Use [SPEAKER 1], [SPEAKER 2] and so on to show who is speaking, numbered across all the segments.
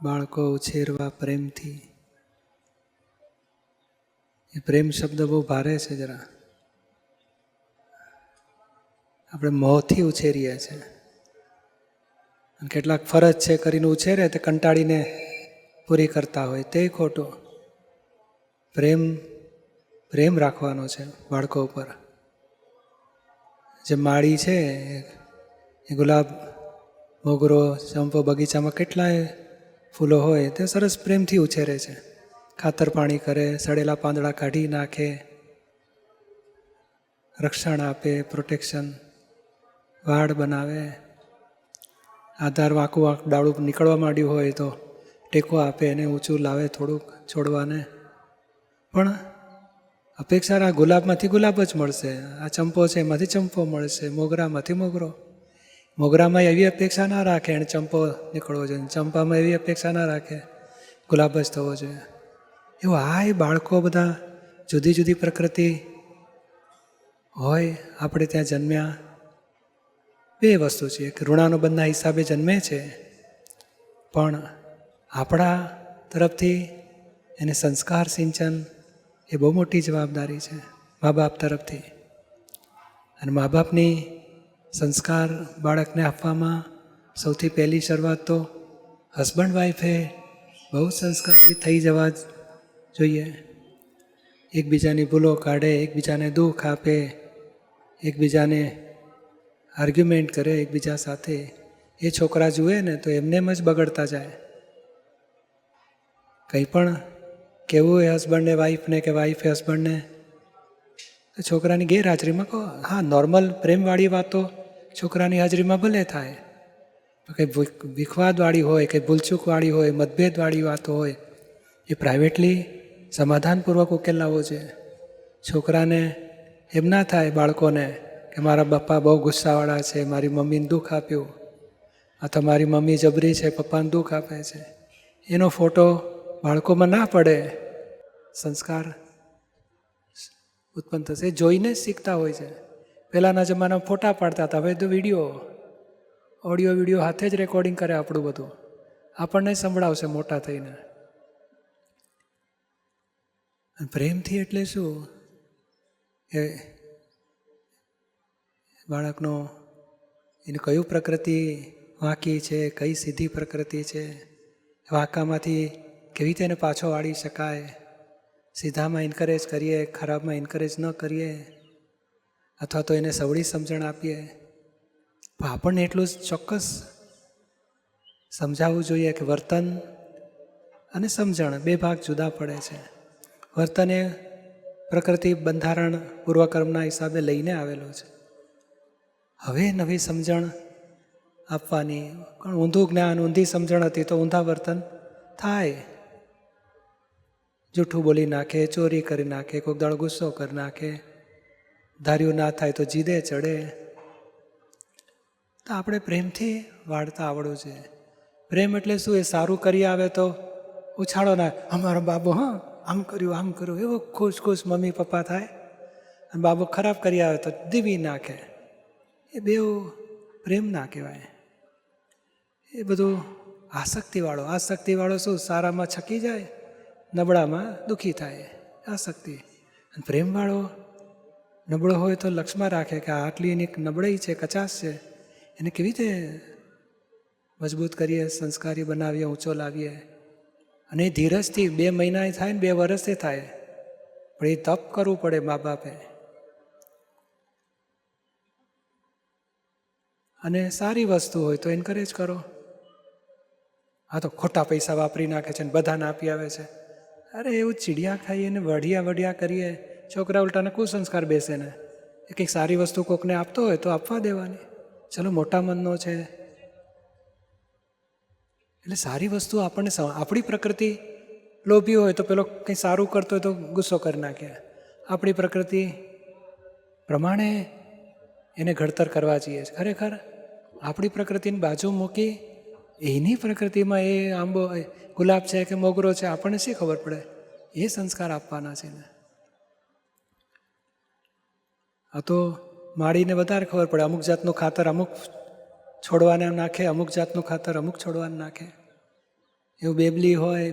[SPEAKER 1] બાળકો ઉછેરવા પ્રેમથી. એ પ્રેમ શબ્દ બહુ ભારે છે જરા. આપણે મોહથી ઉછેરીએ છીએ. અને કેટલાક ફરજ છે કરીને ઉછેરે તે કંટાળીને પૂરી કરતા હોય તે ખોટું. પ્રેમ રાખવાનો છે બાળકો ઉપર. જે માળી છે એ ગુલાબ, મોગરો, ચંપો બગીચામાં કેટલાય ફૂલો હોય તે સરસ પ્રેમથી ઉછેરે છે. ખાતર પાણી કરે, સડેલા પાંદડા કાઢી નાખે, રક્ષણ આપે, પ્રોટેક્શન, વાડ બનાવે, આધાર વાંકું ડાળું નીકળવા માંડ્યું હોય તો ટેકો આપે, એને ઊંચું લાવે થોડુંક છોડવાને. પણ અપેક્ષા આ ગુલાબમાંથી ગુલાબ જ મળશે, આ ચંપો છે એમાંથી ચંપો મળશે, મોગરામાંથી મોગરો. મોગરામાં એવી અપેક્ષા ના રાખે એને ચંપો નીકળવો જોઈએ, ચંપામાં એવી અપેક્ષા ના રાખે ગુલાબ જ થવો જોઈએ. એવું આ બાળકો બધા જુદી જુદી પ્રકૃતિ હોય. આપણે ત્યાં જન્મ્યા બે વસ્તુ છે, એક ઋણાનુબંધના હિસાબે જન્મે છે, પણ આપણા તરફથી એને સંસ્કાર સિંચન એ બહુ મોટી જવાબદારી છે મા બાપ તરફથી. અને મા બાપની સંસ્કાર બાળકને આપવામાં સૌથી પહેલી શરૂઆત તો હસબન્ડ વાઈફે બહુ સંસ્કારી થઈ જવા જોઈએ. એકબીજાની ભૂલો કાઢે, એકબીજાને દુઃખ આપે, એકબીજાને આર્ગ્યુમેન્ટ કરે એકબીજા સાથે. એ છોકરા જુએ ને તો એમને એમ જ બગડતા જાય. કંઈ પણ કહેવું એ હસબન્ડને વાઈફને કે વાઈફે હસબન્ડને, છોકરાની ગેરહાજરીમાં કહો. હા, નોર્મલ પ્રેમવાળી વાતો છોકરાની હાજરીમાં ભલે થાય, કંઈ વિખવાદવાળી હોય, કંઈ ભૂલચૂકવાળી હોય, મતભેદવાળી વાતો હોય એ પ્રાઇવેટલી સમાધાનપૂર્વક ઉકેલ લાવવો જોઈએ. છોકરાને એમ ના થાય બાળકોને કે મારા પપ્પા બહુ ગુસ્સાવાળા છે, મારી મમ્મીને દુઃખ આપ્યું, અથવા મારી મમ્મી જબરી છે, પપ્પાને દુઃખ આપે છે. એનો ફોટો બાળકોમાં ના પડે. સંસ્કાર ઉત્પન્ન થશે. એ જોઈને જ શીખતા હોય છે. પહેલાંના જમાનામાં ફોટા પાડતા હતા, હવે તો ઓડિયો વિડીયો હાથે જ રેકોર્ડિંગ કરે આપણું બધું, આપણને સંભળાવશે મોટા થઈને. પ્રેમથી એટલે શું? એ બાળકનો એને કયું પ્રકૃતિ વાંકી છે, કઈ સીધી પ્રકૃતિ છે, વાંકામાંથી કેવી રીતે એને પાછો વાળી શકાય, સીધામાં એન્કરેજ કરીએ, ખરાબમાં એન્કરેજ ન કરીએ, અથવા તો એને સવળી સમજણ આપીએ. પણ આપણને એટલું જ ચોક્કસ સમજાવવું જોઈએ કે વર્તન અને સમજણ બે ભાગ જુદા પડે છે. વર્તન એ પ્રકૃતિ બંધારણ પૂર્વકર્મના હિસાબે લઈને આવેલો છે. હવે નવી સમજણ આપવાની. ઊંધું જ્ઞાન, ઊંધી સમજણ હતી તો ઊંધા વર્તન થાય. જૂઠું બોલી નાખે, ચોરી કરી નાખે, કોઈક દાડો ગુસ્સો કરી નાખે, ધાર્યું ના થાય તો જીદે ચડે. તો આપણે પ્રેમથી વાળતા આવડવું છે. પ્રેમ એટલે શું? એ સારું કરી આવે તો ઉછાળો ના, અમારો બાબો હા આમ કર્યું એવો ખુશ મમ્મી પપ્પા થાય. અને બાબો ખરાબ કરી આવે તો દીવી નાખે. એ બેઉ પ્રેમ ના કહેવાય. એ બધું આસક્તિવાળો શું? સારામાં છકી જાય, નબળામાં દુઃખી થાય, આસક્તિ. અને પ્રેમવાળો નબળો હોય તો લક્ષમાં રાખે કે આટલી એની નબળાઈ છે, કચાશ છે, એને કેવી રીતે મજબૂત કરીએ, સંસ્કારી બનાવીએ, ઊંચો લાવીએ. અને એ ધીરજથી 2 મહિના થાય ને 2 વર્ષે થાય, પણ એ તપ કરવું પડે મા બાપે. અને સારી વસ્તુ હોય તો એન્કરેજ કરો. હા તો ખોટા પૈસા વાપરી નાખે છે ને બધાને આપી આવે છે. અરે એવું ચીડિયા ખાઈએ ને વઢિયા કરીએ, છોકરા ઉલટાને કુસંસ્કાર બેસે ને. એ કંઈક સારી વસ્તુ કોકને આપતો હોય તો આપવા દેવાની. ચલો મોટા મનનો છે એટલે સારી વસ્તુ આપણને, આપણી પ્રકૃતિ લોભી હોય તો પેલો કંઈ સારું કરતો હોય તો ગુસ્સો કરી નાખે. આપણી પ્રકૃતિ પ્રમાણે એને ઘડતર કરવા જોઈએ. ખરેખર આપણી પ્રકૃતિની બાજુ મૂકી એની પ્રકૃતિમાં એ આંબો ગુલાબ છે કે મોગરો છે આપણને શી ખબર પડે? એ સંસ્કાર આપવાના છે ને. આ તો માળીને વધારે ખબર પડે. અમુક જાતનું ખાતર અમુક છોડવાને નાખે, અમુક જાતનું ખાતર અમુક છોડવાને નાખે. એવું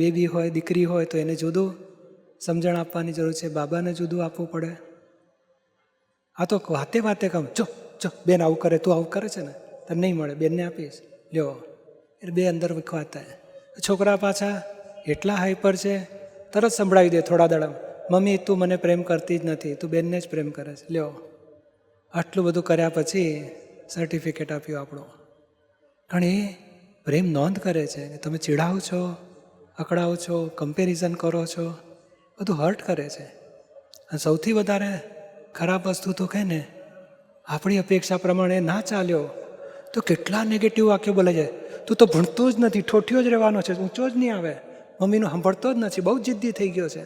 [SPEAKER 1] બેબી હોય દીકરી હોય તો એને જુદું સમજણ આપવાની જરૂર છે, બાબાને જુદું આપવું પડે. આ તો વાતે વાતે કહું, જો બેન આવું કરે, તું આવું કરે છે ને, તને નહીં મળે, બેનને આપીશ, લ્યો. એટલે બે અંદર વિખવાતા. છોકરા પાછા એટલા હાઈપર છે, તરત સંભળાવી દે થોડા દાડા, મમ્મી તું મને પ્રેમ કરતી જ નથી, તું બેનને જ પ્રેમ કરે છે, લ્યો. આટલું બધું કર્યા પછી સર્ટિફિકેટ આપ્યું આપણું. કારણ એ પ્રેમ નોંધ કરે છે કે તમે ચીડાવો છો, અકળાવો છો, કમ્પેરિઝન કરો છો, બધું હર્ટ કરે છે. અને સૌથી વધારે ખરાબ વસ્તુ તો કહે ને, આપણી અપેક્ષા પ્રમાણે ના ચાલ્યો તો કેટલા નેગેટિવ વાક્યો બોલે છે. તું તો ભણતો જ નથી, ઠોઠિયો જ રહેવાનો છે, ઊંચો જ નહીં આવે, મમ્મીનું સાંભળતો જ નથી, બહુ જિદ્દી થઈ ગયો છે.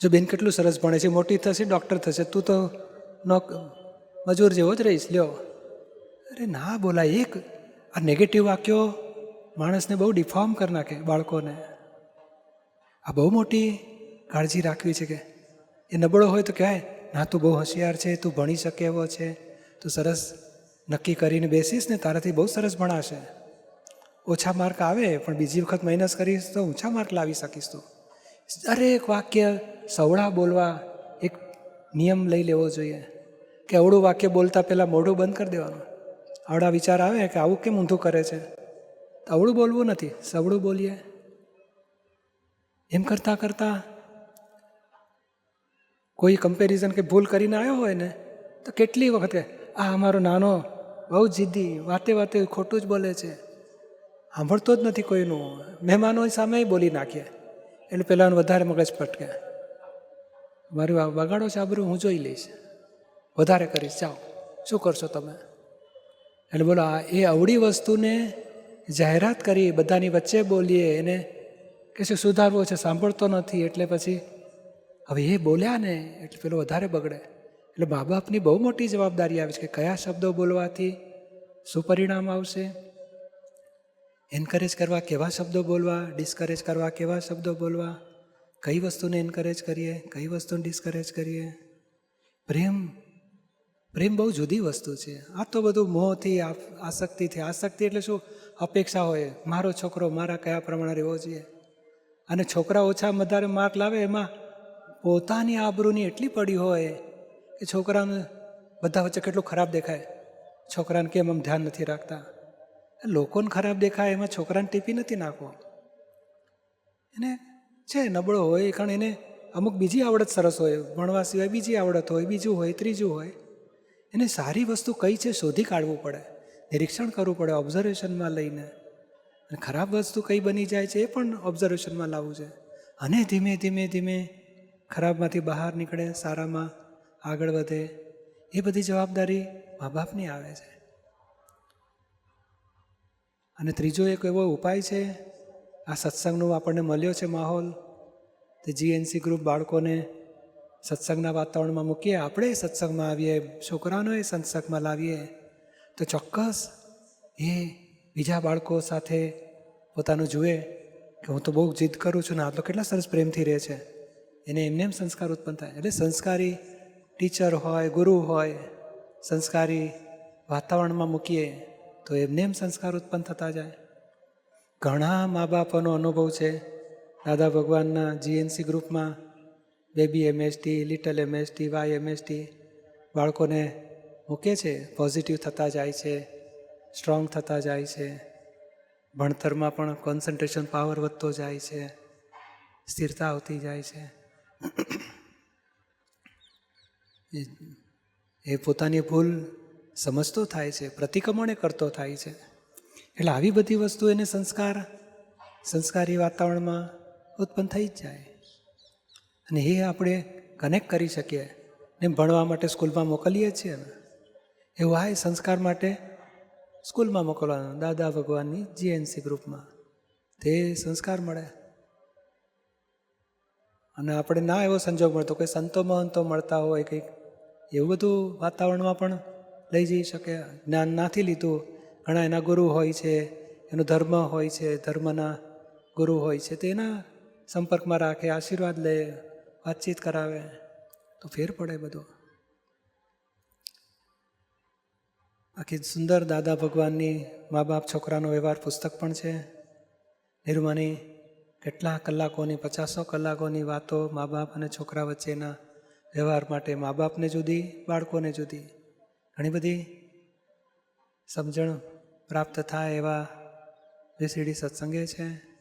[SPEAKER 1] જો બેન કેટલું સરસ ભણે છે, મોટી થશે, ડૉક્ટર થશે, તું તો મજૂર જેવો જ રહીશ, લ્યો. અરે ના બોલાય. એક આ નેગેટિવ વાક્યો માણસને બહુ ડિફોર્મ કરી નાખે, બાળકોને. આ બહુ મોટી કાળજી રાખવી છે કે એ નબળો હોય તો કહેવાય, ના તું બહુ હોશિયાર છે, તું ભણી શકે એવો છે, તું સરસ નક્કી કરીને બેસીશ ને તારાથી બહુ સરસ ભણાશે. ઓછા માર્ક આવે પણ બીજી વખત મહેનત કરીશ તો ઊંચા માર્ક લાવી શકીશ તું. દરેક વાક્ય સવળા બોલવા એક નિયમ લઈ લેવો જોઈએ કે અવળું વાક્ય બોલતા પહેલાં મોઢું બંધ કરી દેવાનું. આવડા વિચાર આવે કે આવું કેમ ઊંધું કરે છે, તો અવળું બોલવું નથી, સવળું બોલીએ. એમ કરતાં કરતાં કોઈ કમ્પેરિઝન કે ભૂલ કરીને આવ્યો હોય ને તો કેટલી વખત કહે, આ અમારો નાનો બહુ જિદ્દી, વાતે વાતે ખોટું જ બોલે છે, સાંભળતો જ નથી કોઈનું, મહેમાનો સામે બોલી નાખીએ. એટલે પેલાનું વધારે મગજ પટકે, મારું બગાડો છે આબરૂ, હું જોઈ લઈશ, વધારે કરીશ, જાઓ શું કરશો તમે. એટલે બોલો એ અવળી વસ્તુને જાહેરાત કરી, બધાની વચ્ચે બોલીએ, એને કે શું સુધારવો છે, સાંભળતો નથી, એટલે પછી હવે એ બોલ્યા ને એટલે પેલો વધારે બગડે. એટલે મા બાપની બહુ મોટી જવાબદારી આવે છે કે કયા શબ્દો બોલવાથી શું પરિણામ આવશે, એન્કરેજ કરવા કેવા શબ્દો બોલવા, ડિસ્કરેજ કરવા કેવા શબ્દો બોલવા, કઈ વસ્તુને એન્કરેજ કરીએ, કઈ વસ્તુને ડિસ્કરેજ કરીએ. પ્રેમ બહુ જુદી વસ્તુ છે. આ તો બધું મોહથી, આસક્તિથી. આસક્તિ એટલે શું, અપેક્ષા હોય, મારો છોકરો મારા કયા પ્રમાણે રહેવો જોઈએ. અને છોકરા ઓછા વધારે માર્ક લાવે એમાં પોતાની આબરૂની એટલી પડી હોય કે છોકરાને બધા વચ્ચે કેટલું ખરાબ દેખાય. છોકરાને કેમ આમ ધ્યાન નથી રાખતા, લોકોને ખરાબ દેખાય એમાં છોકરાને ટીપી નથી નાખવો. એને છે નબળો હોય, કારણ એને અમુક બીજી આવડત સરસ હોય, ભણવા સિવાય બીજી આવડત હોય, બીજું હોય, ત્રીજું હોય. એને સારી વસ્તુ કઈ છે શોધી કાઢવું પડે, નિરીક્ષણ કરવું પડે, ઓબ્ઝર્વેશનમાં લઈને. અને ખરાબ વસ્તુ કઈ બની જાય છે એ પણ ઓબ્ઝર્વેશનમાં લાવવું છે. અને ધીમે ધીમે ધીમે ખરાબમાંથી બહાર નીકળે, સારામાં આગળ વધે. એ બધી જવાબદારી મા બાપની આવે છે. અને ત્રીજો એક એવો ઉપાય છે, આ સત્સંગનો આપણને મળ્યો છે માહોલ, તે જીએનસી ગ્રુપ બાળકોને સત્સંગના વાતાવરણમાં મૂકીએ, આપણે સત્સંગમાં આવીએ, છોકરાઓને સત્સંગમાં લાવીએ, તો ચોક્કસ એ બીજા બાળકો સાથે પોતાનું જુએ કે હું તો બહુ જીદ કરું છું ને આ તો કેટલા સરસ પ્રેમથી રહે છે, એને એમને એમ સંસ્કાર ઉત્પન્ન થાય. એટલે સંસ્કારી ટીચર હોય, ગુરુ હોય, સંસ્કારી વાતાવરણમાં મૂકીએ તો એમને એમ સંસ્કાર ઉત્પન્ન થતા જાય. ઘણા મા બાપોનો અનુભવ છે. દાદા ભગવાનના જીએનસી ગ્રુપમાં બેબી એમએસટી, લિટલ એમએસટી, વાય એમએસટી બાળકોને મૂકે છે, પોઝિટિવ થતા જાય છે, સ્ટ્રોંગ થતા જાય છે, ભણતરમાં પણ કોન્સન્ટ્રેશન પાવર વધતો જાય છે, સ્થિરતા આવતી જાય છે. એ પોતાની ભૂલ સમજતો થાય છે, પ્રતિક્રમણે કરતો થાય છે. એટલે આવી બધી વસ્તુ એને સંસ્કારી વાતાવરણમાં ઉત્પન્ન થઈ જ જાય. અને એ આપણે કનેક્ટ કરી શકીએ ને. ભણવા માટે સ્કૂલમાં મોકલીએ છીએ ને, એવું આ સંસ્કાર માટે સ્કૂલમાં મોકલવાનું, દાદા ભગવાનની જીએનસી ગ્રુપમાં, તે સંસ્કાર મળે. અને આપણે ના એવો સંજોગ મળતો, કોઈ સંતો મહંતો મળતા હોય કંઈક, એવું બધું વાતાવરણમાં પણ લઈ જઈ શકે. જ્ઞાન નાથી લીધું, ઘણા એના ગુરુ હોય છે, એનો ધર્મ હોય છે, ધર્મના ગુરુ હોય છે, તેના સંપર્કમાં રાખે, આશીર્વાદ લે, વાતચીત કરાવે, તો ફેર પડે બધો. આખી સુંદર દાદા ભગવાનની મા બાપ છોકરાનો વ્યવહાર પુસ્તક પણ છે. નિર્માની કેટલા કલાકોની 50 કલાકોની વાતો મા બાપ અને છોકરા વચ્ચેના વ્યવહાર માટે મા બાપને જુદી, બાળકોને જુદી. ઘણી બધી સમજણ પ્રાપ્ત થાય એવા VCD સત્સંગે છે.